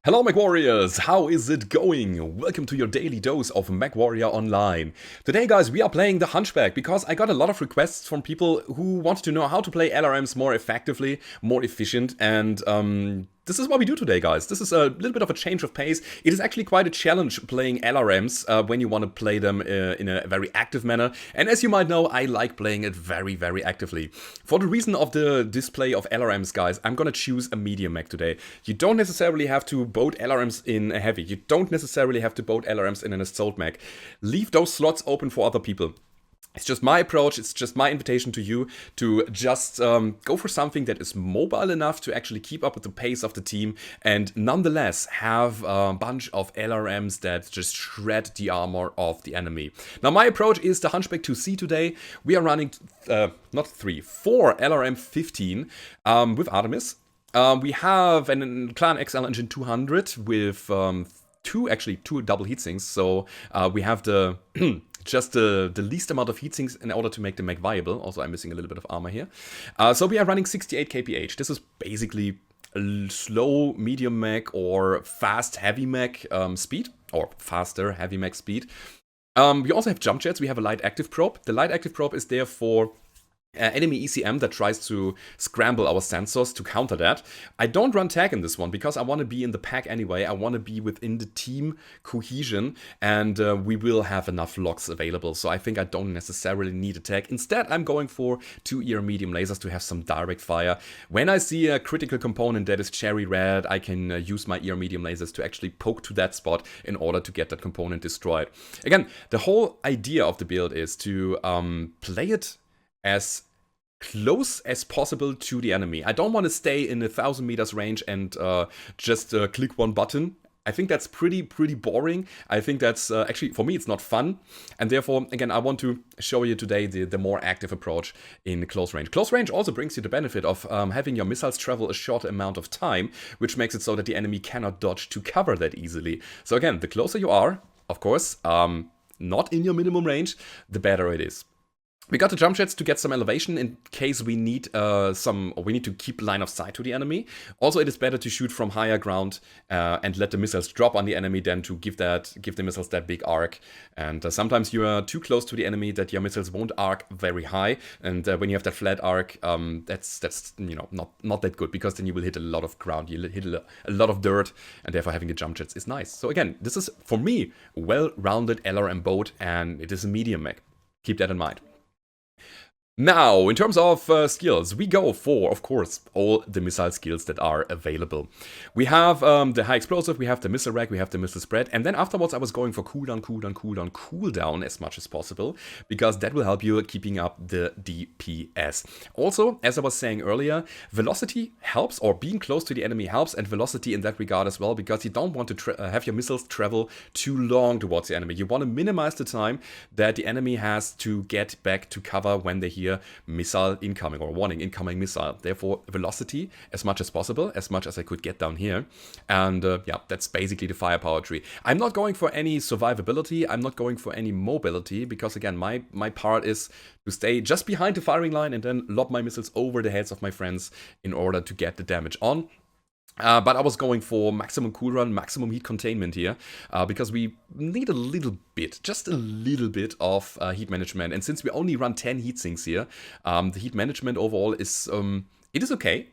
Hello Mechwarriors, how is it going? Welcome to your daily dose of Mechwarrior Online. Today guys, we are playing the Hunchback because I got a lot of requests from people who wanted to know how to play LRMs more effectively, more efficient, and this is what we do today, guys. This is a little bit of a change of pace. It is actually quite a challenge playing LRMs when you want to play them in a very active manner. And as you might know, I like playing it very, very actively. For the reason of the display of LRMs, guys, I'm gonna choose a medium mech today. You don't necessarily have to boat LRMs in a heavy. You don't necessarily have to boat LRMs in an assault mech. Leave those slots open for other people. It's just my approach, it's just my invitation to you to just go for something that is mobile enough to actually keep up with the pace of the team and nonetheless have a bunch of LRMs that just shred the armor of the enemy. Now my approach is the Hunchback IIC today. We are running, four LRM15 with Artemis. We have an Clan XL Engine 200 with two double heatsinks, so we have the just the least amount of heatsinks in order to make the mech viable. Also, I'm missing a little bit of armor here. So we are running 68 kph. This is basically a slow medium mech or fast heavy mech speed, or faster heavy mech speed. We also have jump jets. We have a light active probe. The light active probe is there for enemy ECM that tries to scramble our sensors to counter that. I don't run tag in this one because I want to be in the pack anyway. I want to be within the team cohesion, and we will have enough locks available. So I think I don't necessarily need a tag. Instead, I'm going for 2-ear medium lasers to have some direct fire. When I see a critical component that is cherry red, I can use my ear medium lasers to actually poke to that spot in order to get that component destroyed. Again, the whole idea of the build is to play it as close as possible to the enemy. I don't want to stay in 1,000 meters range and just click one button. I think that's pretty boring. I think that's actually, for me, it's not fun. And therefore, again, I want to show you today the more active approach in close range. Close range also brings you the benefit of having your missiles travel a short amount of time, which makes it so that the enemy cannot dodge to cover that easily. So again, the closer you are, of course, not in your minimum range, the better it is. We got the jump jets to get some elevation in case we need we need to keep line of sight to the enemy. Also, it is better to shoot from higher ground and let the missiles drop on the enemy than to give the missiles that big arc. And sometimes you are too close to the enemy that your missiles won't arc very high. And when you have that flat arc, that's not that good, because then you will hit a lot of ground, you hit a lot of dirt, and therefore having the jump jets is nice. So again, this is for me well-rounded LRM boat, and it is a medium mech. Keep that in mind. Now, in terms of skills, we go for, of course, all the missile skills that are available. We have the high explosive, we have the missile rack, we have the missile spread, and then afterwards I was going for cooldown as much as possible, because that will help you keeping up the DPS. Also, as I was saying earlier, velocity helps, or being close to the enemy helps, and velocity in that regard as well, because you don't want to have your missiles travel too long towards the enemy. You want to minimize the time that the enemy has to get back to cover when they hear missile incoming, or warning incoming missile. Therefore, velocity as much as possible, as much as I could get down here. And yeah, that's basically the firepower tree. I'm not going for any survivability, I'm not going for any mobility, because again, my part is to stay just behind the firing line and then lob my missiles over the heads of my friends in order to get the damage on. But I was going for maximum cooldown, maximum heat containment here, because we need a little bit, just a little bit of heat management. And since we only run 10 heat sinks here, the heat management overall is, it is okay,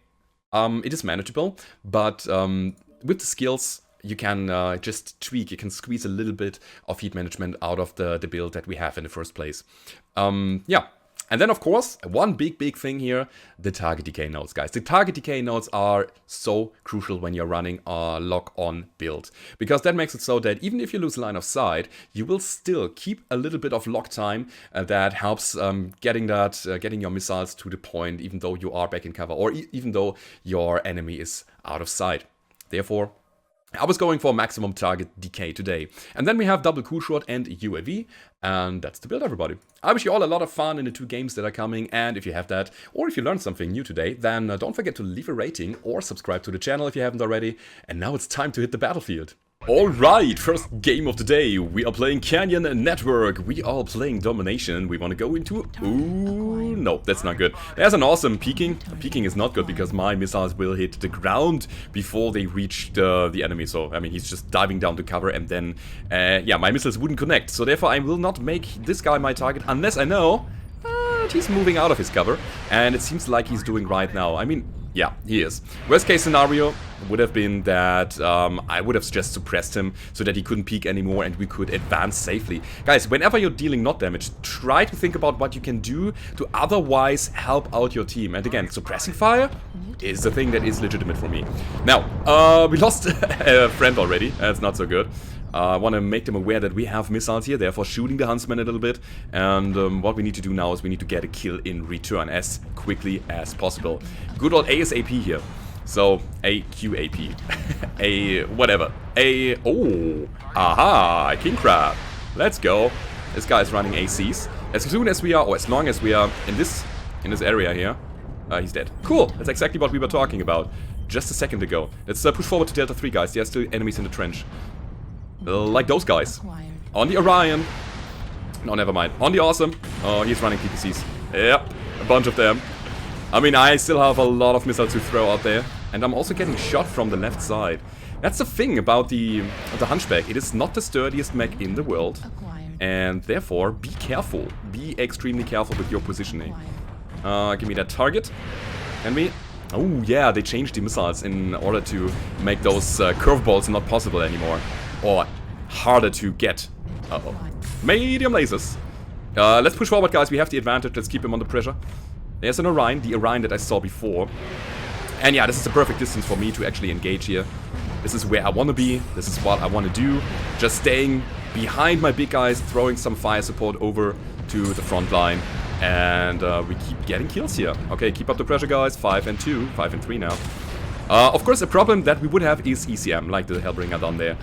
it is manageable, but with the skills, you can just tweak, you can squeeze a little bit of heat management out of the build that we have in the first place. Yeah. And then, of course, one big thing here, the target decay nodes, guys. The target decay nodes are so crucial when you're running a lock-on build, because that makes it so that even if you lose line of sight, you will still keep a little bit of lock time that helps getting your missiles to the point, even though you are back in cover, or even though your enemy is out of sight. Therefore, I was going for maximum target decay today. And then we have double cool shot and UAV, and that's the build, everybody. I wish you all a lot of fun in the 2 games that are coming, and if you have that, or if you learned something new today, then don't forget to leave a rating or subscribe to the channel if you haven't already. And now it's time to hit the battlefield. Alright, first game of the day. We are playing Canyon Network. We are playing domination. We want to go into... Ooh, No, that's not good. There's an awesome peeking. Peeking is not good because my missiles will hit the ground before they reach the enemy. So, I mean, he's just diving down to cover and then, yeah, my missiles wouldn't connect. So, therefore, I will not make this guy my target unless I know he's moving out of his cover. And it seems like he's doing right now. I mean, yeah, he is. Worst case scenario would have been that I would have just suppressed him so that he couldn't peek anymore and we could advance safely. Guys, whenever you're dealing not damage, try to think about what you can do to otherwise help out your team. And again, suppressing fire is the thing that is legitimate for me. Now, we lost a friend already. That's not so good. I want to make them aware that we have missiles here, therefore shooting the huntsman a little bit. And what we need to do now is we need to get a kill in return as quickly as possible. Good old ASAP here. So, a QAP. A whatever. A... Oh! Aha! King Crab. Let's go. This guy is running ACs. As soon as we are, or as long as we are in this area here, he's dead. Cool! That's exactly what we were talking about just a second ago. Let's push forward to Delta 3, guys. There are still enemies in the trench. Like those guys. On the Orion. No, never mind. On the Awesome. Oh, he's running PPCs. Yep, a bunch of them. I mean, I still have a lot of missiles to throw out there. And I'm also getting shot from the left side. That's the thing about the Hunchback. It is not the sturdiest mech in the world. And therefore, be careful. Be extremely careful with your positioning. Give me that target. Can we? Oh, yeah, they changed the missiles in order to make those curveballs not possible anymore. Or harder to get. Uh-oh. Medium lasers. Let's push forward, guys. We have the advantage. Let's keep him under pressure. There's an Orion, the Orion that I saw before. And yeah, this is the perfect distance for me to actually engage here. This is where I want to be. This is what I want to do. Just staying behind my big guys, throwing some fire support over to the front line. And we keep getting kills here. Okay, keep up the pressure, guys. 5 and 2. 5 and 3 now. Of course, a problem that we would have is ECM, like the Hellbringer down there.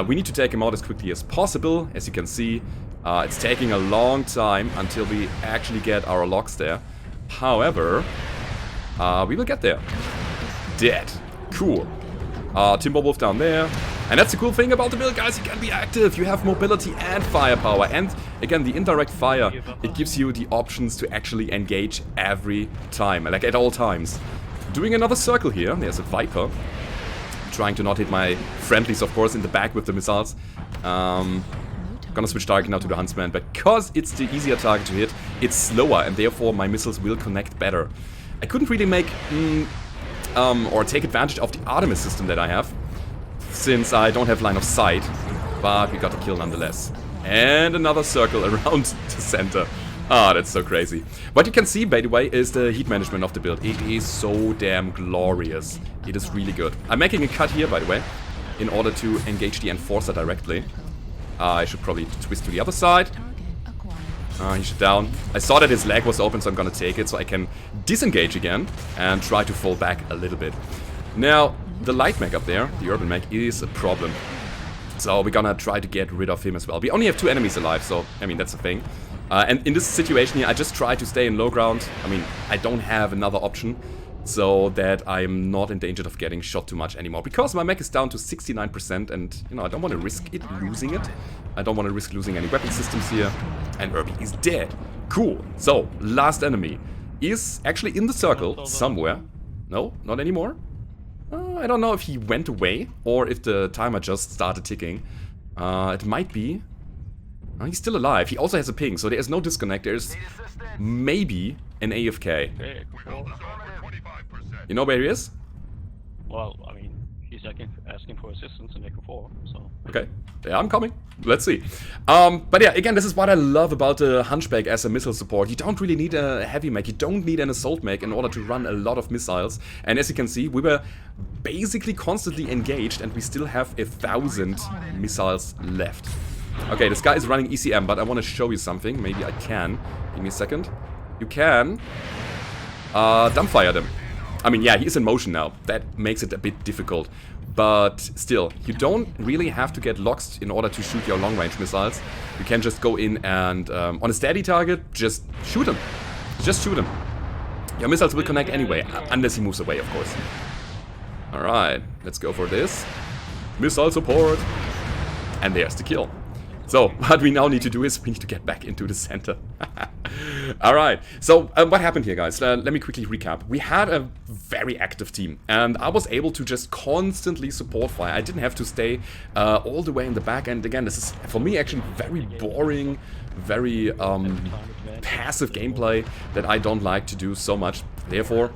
We need to take him out as quickly as possible. As you can see, it's taking a long time until we actually get our locks there. However, we will get there. Dead. Cool. Timberwolf down there. And that's the cool thing about the build, guys. You can be active. You have mobility and firepower. And again, the indirect fire, it gives you the options to actually engage every time, like at all times. Doing another circle here. There's a Viper. Trying to not hit my friendlies, of course, in the back with the missiles. Gonna switch target now to the Huntsman. Because it's the easier target to hit, it's slower, and therefore my missiles will connect better. I couldn't really make or take advantage of the Artemis system that I have, since I don't have line of sight. But we got a kill nonetheless. And another circle around the center. Ah, that's so crazy. What you can see, by the way, is the heat management of the build. It is so damn glorious. It is really good. I'm making a cut here, by the way, in order to engage the Enforcer directly. I should probably twist to the other side. He should down. I saw that his leg was open, so I'm gonna take it so I can disengage again and try to fall back a little bit. Now, the light mech up there, the urban mech, is a problem. So we're gonna try to get rid of him as well. We only have 2 enemies alive, so, I mean, that's the thing. And in this situation here, I just try to stay in low ground. I mean, I don't have another option, so that I'm not in danger of getting shot too much anymore. Because my mech is down to 69%, and, you know, I don't want to risk it losing it. I don't want to risk losing any weapon systems here. And Irby is dead. Cool. So, last enemy is actually in the circle somewhere. No, not anymore. I don't know if he went away or if the timer just started ticking. It might be. He's still alive. He also has a ping, so there is no disconnect. There's maybe an AFK. You know where he is? Well, I mean, he's asking for assistance in Echo 4, so... Okay. Yeah, I'm coming. Let's see. But yeah, again, this is what I love about the Hunchback as a missile support. You don't really need a heavy mech. You don't need an assault mech in order to run a lot of missiles. And as you can see, we were basically constantly engaged, and we still have 1,000 missiles left. Okay, this guy is running ECM, but I want to show you something. Maybe I can. Give me a second. You can dumbfire them. I mean, yeah, he is in motion now. That makes it a bit difficult. But still, you don't really have to get locked in order to shoot your long-range missiles. You can just go in and, on a steady target, just shoot him. Just shoot him. Your missiles will connect anyway, unless he moves away, of course. Alright, let's go for this. Missile support. And there's the kill. So, what we now need to do is we need to get back into the center. Alright, so what happened here, guys? Let me quickly recap. We had a very active team, and I was able to just constantly support fire. I didn't have to stay all the way in the back, and again, this is, for me, actually very boring, very passive gameplay that I don't like to do so much. Therefore,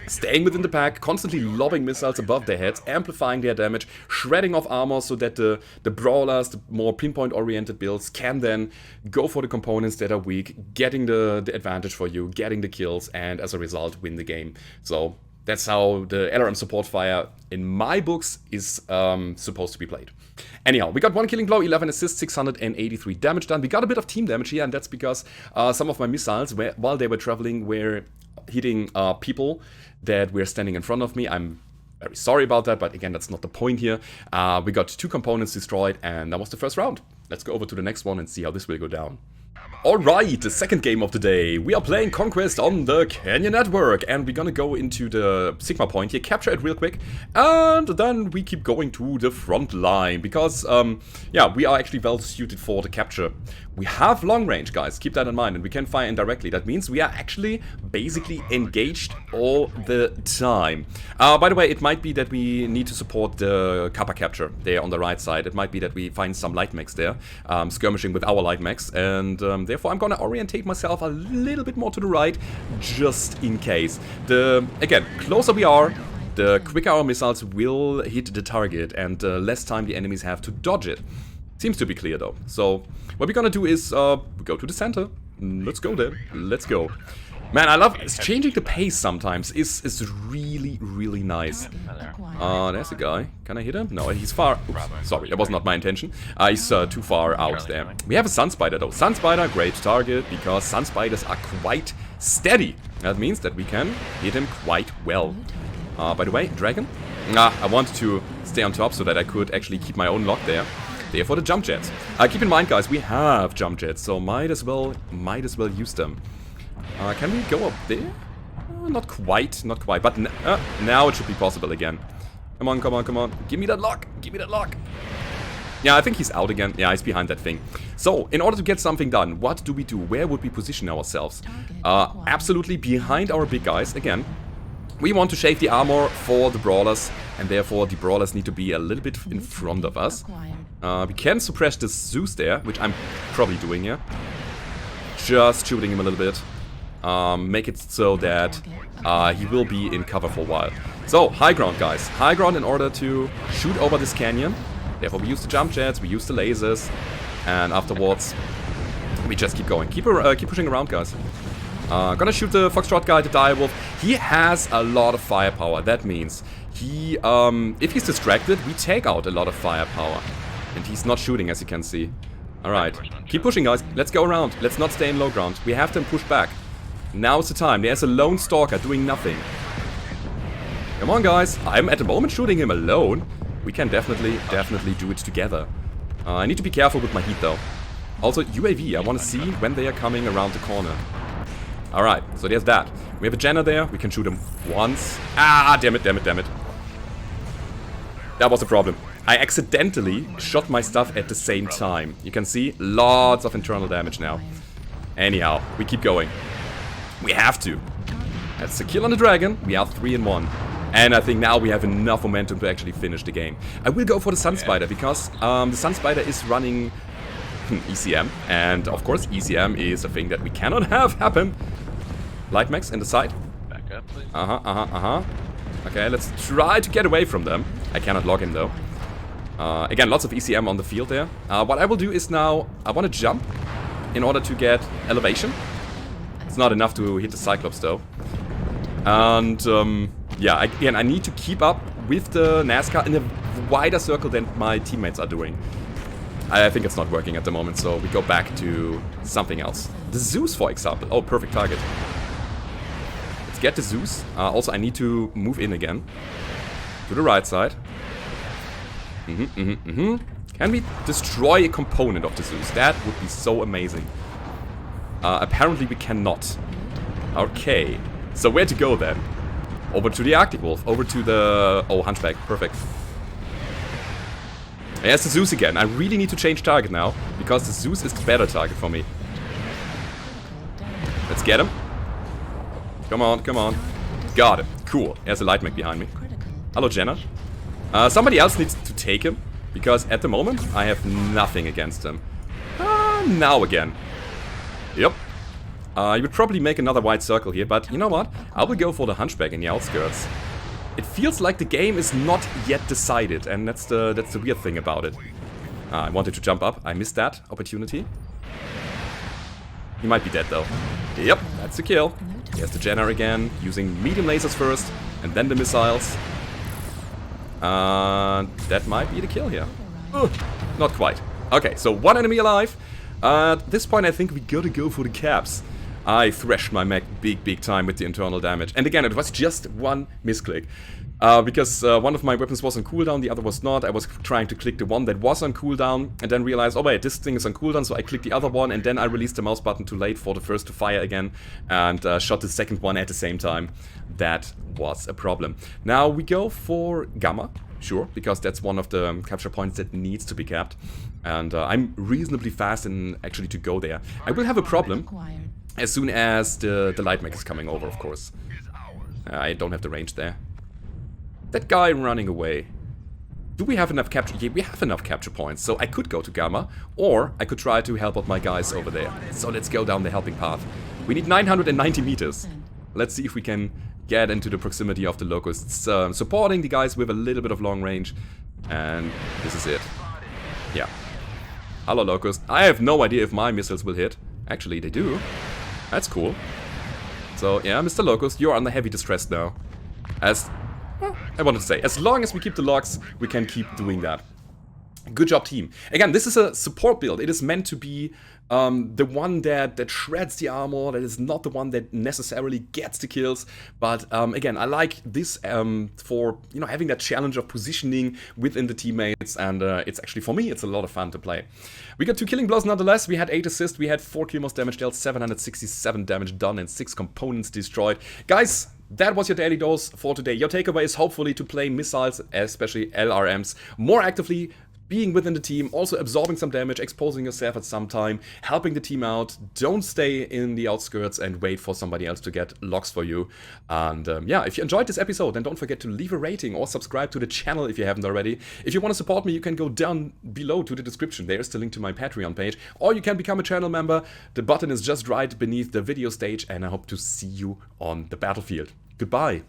staying within the pack, constantly lobbing missiles above their heads, amplifying their damage, shredding off armor so that the brawlers, the more pinpoint-oriented builds, can then go for the components that are weak, getting the advantage for you, getting the kills, and as a result, win the game. So that's how the LRM support fire, in my books, is supposed to be played. Anyhow, we got 1 killing blow, 11 assists, 683 damage done. We got a bit of team damage here, and that's because some of my missiles, while they were traveling, were hitting people that were standing in front of me. I'm very sorry about that, but again, that's not the point here. We got 2 components destroyed, and that was the first round. Let's go over to the next one and see how this will go down. Alright, the second game of the day. We are playing Conquest on the Canyon Network, and we're gonna go into the Sigma point here, capture it real quick, and then we keep going to the front line, because, yeah, we are actually well suited for the capture. We have long range, guys, keep that in mind, and we can fire indirectly. That means we are actually basically engaged all the time. By the way, it might be that we need to support the Kappa capture there on the right side. It might be that we find some light mechs there, skirmishing with our light mechs, and therefore I'm gonna orientate myself a little bit more to the right, just in case. Again, closer we are, the quicker our missiles will hit the target, and less time the enemies have to dodge it. Seems to be clear though. So what we're gonna do is go to the center. Let's go there. Let's go. Man, I love changing the pace sometimes. Is really, really nice. There's a guy. Can I hit him? No, he's far. Oops, sorry, that was not my intention. He's too far out there. We have a Sun Spider though. Sun Spider, great target, because Sun Spiders are quite steady. That means that we can hit him quite well. By the way, Dragon. I wanted to stay on top so that I could actually keep my own lock there. For the jump jets. Keep in mind, guys, we have jump jets, so might as well use them. Can we go up there? Not quite, but now it should be possible again. Come on, come on, come on. Give me that lock, give me that lock. Yeah, I think he's out again. Yeah, he's behind that thing. So, in order to get something done, what do we do? Where would we position ourselves? Absolutely behind our big guys, again. We want to shave the armor for the brawlers, and therefore the brawlers need to be a little bit in front of us. We can suppress this Zeus there, which I'm probably doing here. Just shooting him a little bit. Make it so that he will be in cover for a while. So, high ground, guys. High ground in order to shoot over this canyon. Therefore, we use the jump jets, we use the lasers, and afterwards, we just keep going. Keep pushing around, guys. Gonna shoot the Foxtrot guy, the Direwolf. He has a lot of firepower. That means he, if he's distracted, we take out a lot of firepower. And he's not shooting, as you can see. Alright, keep pushing, guys. Let's go around. Let's not stay in low ground. We have them push back. Now's the time. There's a lone stalker doing nothing. Come on, guys. I'm at the moment shooting him alone. We can definitely do it together. I need to be careful with my heat, though. Also, UAV. I want to see when they are coming around the corner. Alright, so there's that. We have a Jenner there. We can shoot him once. Ah, damn it, damn it, damn it. That was a problem. I accidentally shot my stuff at the same time. You can see lots of internal damage now. Anyhow, we keep going. We have to. That's a kill on the dragon. We are 3-1. And I think now we have enough momentum to actually finish the game. I will go for the Sun Spider because the Sun Spider is running ECM. And of course, ECM is a thing that we cannot have happen. Light mechs in the side. Back up, please. Okay, let's try to get away from them. I cannot log him though. Again, lots of ECM on the field there. What I will do is now, I want to jump in order to get elevation. It's not enough to hit the Cyclops though. And yeah, again, I need to keep up with the NASCAR in a wider circle than my teammates are doing. I think it's not working at the moment, so we go back to something else. The Zeus, for example. Oh, perfect target. Let's get the Zeus. Also, I need to move in again. To the right side. Can we destroy a component of the Zeus? That would be so amazing. Apparently we cannot. Okay. So where to go then? Over to the Arctic Wolf. Over to the... Oh, Hunchback. Perfect. There's the Zeus again. I really need to change target now, because the Zeus is the better target for me. Let's get him. Come on, come on. Got it. Cool. There's a light mech behind me. Hello, Jenna. Somebody else needs to take him, because at the moment, I have nothing against him. Now again. Yep. You would probably make another wide circle here, but you know what? I will go for the Hunchback in the outskirts. It feels like the game is not yet decided, and that's the weird thing about it. I wanted to jump up. I missed that opportunity. He might be dead though. Yep, that's the kill. Here's the Jenner again, using medium lasers first, and then the missiles. That might be the kill here. Not quite. Okay, so one enemy alive. At this point I think we gotta go for the caps. I thrashed my mech big time with the internal damage. And again, it was just one misclick. Because one of my weapons was on cooldown, the other was not. I was trying to click the one that was on cooldown and then realized, oh wait, this thing is on cooldown, so I clicked the other one and then I released the mouse button too late for the first to fire again and shot the second one at the same time. That was a problem. Now we go for Gamma, sure, because that's one of the capture points that needs to be capped. And I'm reasonably fast in actually to go there. I will have a problem as soon as the light mech is coming over, of course. I don't have the range there. That guy running away. Do we have enough capture? Yeah, we have enough capture points, so I could go to Gamma, or I could try to help out my guys over there. So let's go down the helping path. We need 990 meters. Let's see if we can get into the proximity of the locusts, supporting the guys with a little bit of long range. And this is it. Yeah. Hello, locust. I have no idea if my missiles will hit. Actually, they do. That's cool. So, yeah, Mr. Locust, you're under heavy distress now. Well, I wanted to say, as long as we keep the logs, we can keep doing that. Good job, team. Again, this is a support build. It is meant to be the one that shreds the armor, that is not the one that necessarily gets the kills. But again, I like this for, you know, having that challenge of positioning within the teammates, and it's actually, for me, it's a lot of fun to play. We got 2 killing blows nonetheless. We had 8 assists, we had 4 kill most damage dealt, 767 damage done, and 6 components destroyed. Guys, that was your daily dose for today. Your takeaway is hopefully to play missiles, especially LRMs, more actively, being within the team, also absorbing some damage, exposing yourself at some time, helping the team out. Don't stay in the outskirts and wait for somebody else to get logs for you. And yeah, if you enjoyed this episode, then don't forget to leave a rating or subscribe to the channel if you haven't already. If you want to support me, you can go down below to the description. There's the link to my Patreon page, or you can become a channel member. The button is just right beneath the video stage, and I hope to see you on the battlefield. Goodbye.